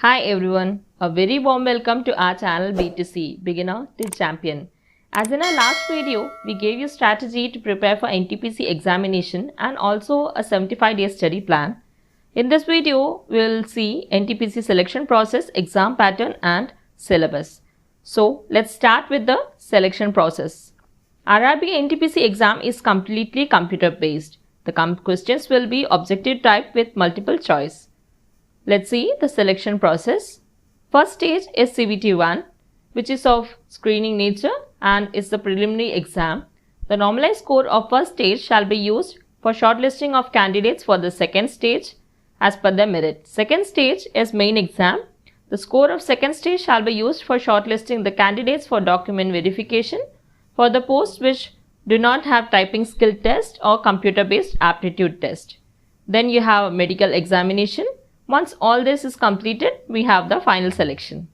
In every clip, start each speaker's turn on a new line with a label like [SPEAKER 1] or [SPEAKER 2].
[SPEAKER 1] Hi everyone, a very warm welcome to our channel B2C, Beginner to Champion. As in our last video, we gave you strategy to prepare for NTPC examination and also a 75-day study plan. In this video, we will see NTPC selection process, exam pattern and syllabus. So, let's start with the selection process. RRB NTPC exam is completely computer based. The questions will be objective type with multiple choice. Let's see the selection process. First stage is CBT1, which is of screening nature and is the preliminary exam. The normalized score of first stage shall be used for shortlisting of candidates for the second stage as per their merit. Second stage is main exam. The score of second stage shall be used for shortlisting the candidates for document verification for the posts which do not have typing skill test or computer-based aptitude test. Then you have medical examination. Once all this is completed, we have the final selection.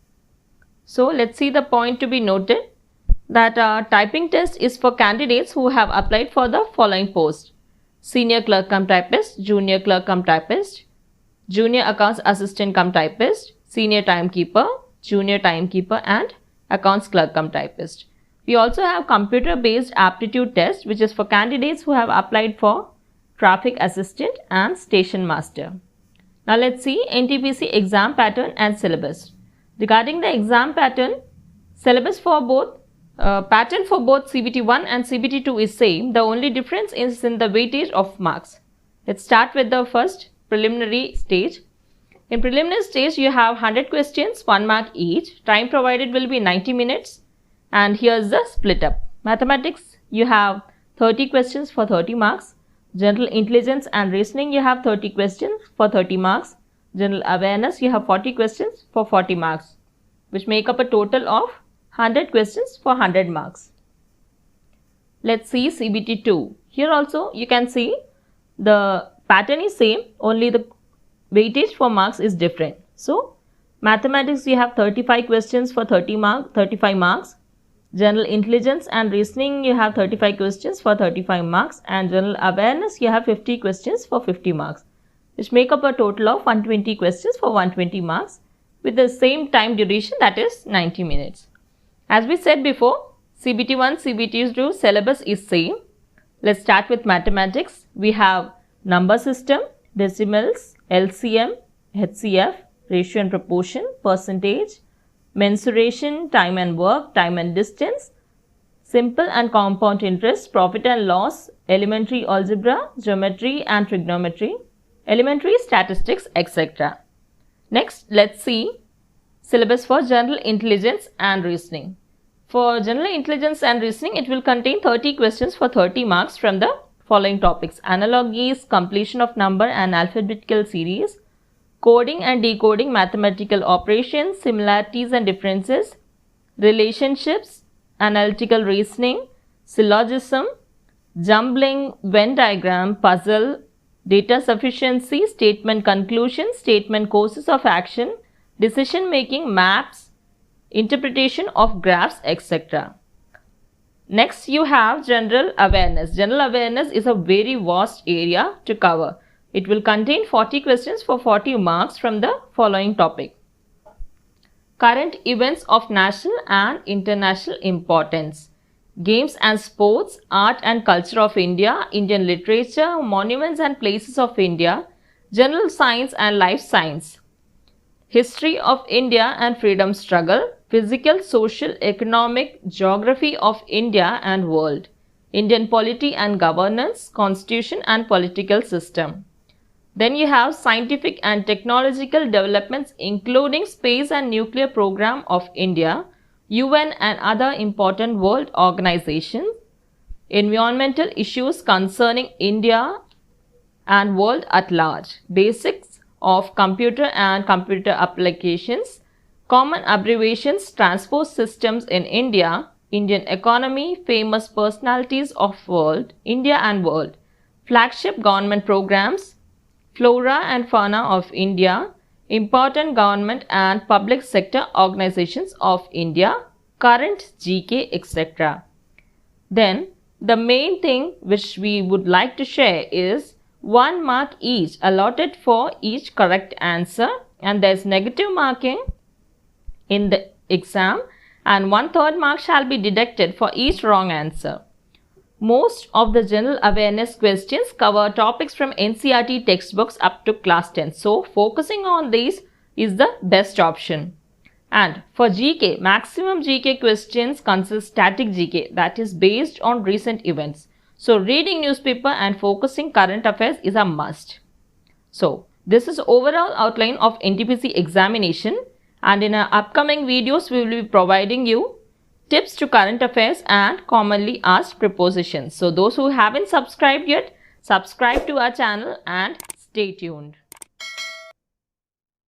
[SPEAKER 1] So, let's see the point to be noted that typing test is for candidates who have applied for the following posts: Senior Clerk cum Typist, Junior Clerk cum Typist, Junior Accounts Assistant cum Typist, Senior Timekeeper, Junior Timekeeper and Accounts Clerk cum Typist. We also have computer-based aptitude test, which is for candidates who have applied for Traffic Assistant and Station Master. Now let's see NTPC exam pattern and syllabus. Regarding the exam pattern, syllabus for both pattern for both CBT1 and CBT2 is same. The only difference is in the weightage of marks. Let's start with the first preliminary stage. In preliminary stage, you have 100 questions, 1 mark each. Time provided will be 90 minutes. And here's the split up. Mathematics, you have 30 questions for 30 marks. General Intelligence and Reasoning, you have 30 questions for 30 marks. General Awareness, you have 40 questions for 40 marks, which make up a total of 100 questions for 100 marks. Let's see CBT2. Here also you can see the pattern is same, only the weightage for marks is different. So, Mathematics, you have 35 questions for 35 marks. General Intelligence and Reasoning, you have 35 questions for 35 marks, and General Awareness, you have 50 questions for 50 marks, which make up a total of 120 questions for 120 marks with the same time duration, that is 90 minutes. As we said before, CBT1, CBT2 syllabus is same. Let's start with Mathematics. We have number system, decimals, LCM, HCF, ratio and proportion, percentage, mensuration, time and work, time and distance, simple and compound interest, profit and loss, elementary algebra, geometry and trigonometry, elementary statistics, etc. Next, let's see syllabus for General Intelligence and Reasoning. For General Intelligence and Reasoning, it will contain 30 questions for 30 marks from the following topics: analogies, completion of number and alphabetical series, coding and decoding mathematical operations, similarities and differences, relationships, analytical reasoning, syllogism, jumbling, Venn diagram, puzzle, data sufficiency, statement conclusion, statement courses of action, decision making, maps, interpretation of graphs, etc. Next, you have General Awareness. General Awareness is a very vast area to cover. It will contain 40 questions for 40 marks from the following topic: current events of national and international importance, games and sports, art and culture of India, Indian literature, monuments and places of India, general science and life science, history of India and freedom struggle, physical, social, economic, geography of India and world, Indian polity and governance, constitution and political system. Then you have scientific and technological developments including space and nuclear program of India, UN and other important world organizations, environmental issues concerning India and world at large, basics of computer and computer applications, common abbreviations, transport systems in India, Indian economy, famous personalities of world, India and world, flagship government programs, flora and fauna of India, important government and public sector organizations of India, current GK, etc. Then, the main thing which we would like to share is 1 mark each allotted for each correct answer and there's negative marking in the exam, and 1/3 mark shall be deducted for each wrong answer. Most of the general awareness questions cover topics from NCERT textbooks up to class 10. So focusing on these is the best option. And for GK, maximum GK questions consist static GK, that is based on recent events. So reading newspaper and focusing current affairs is a must. So this is overall outline of NTPC examination, and in our upcoming videos we will be providing you tips to current affairs and commonly asked prepositions. So those who haven't subscribed yet, subscribe to our channel and stay tuned.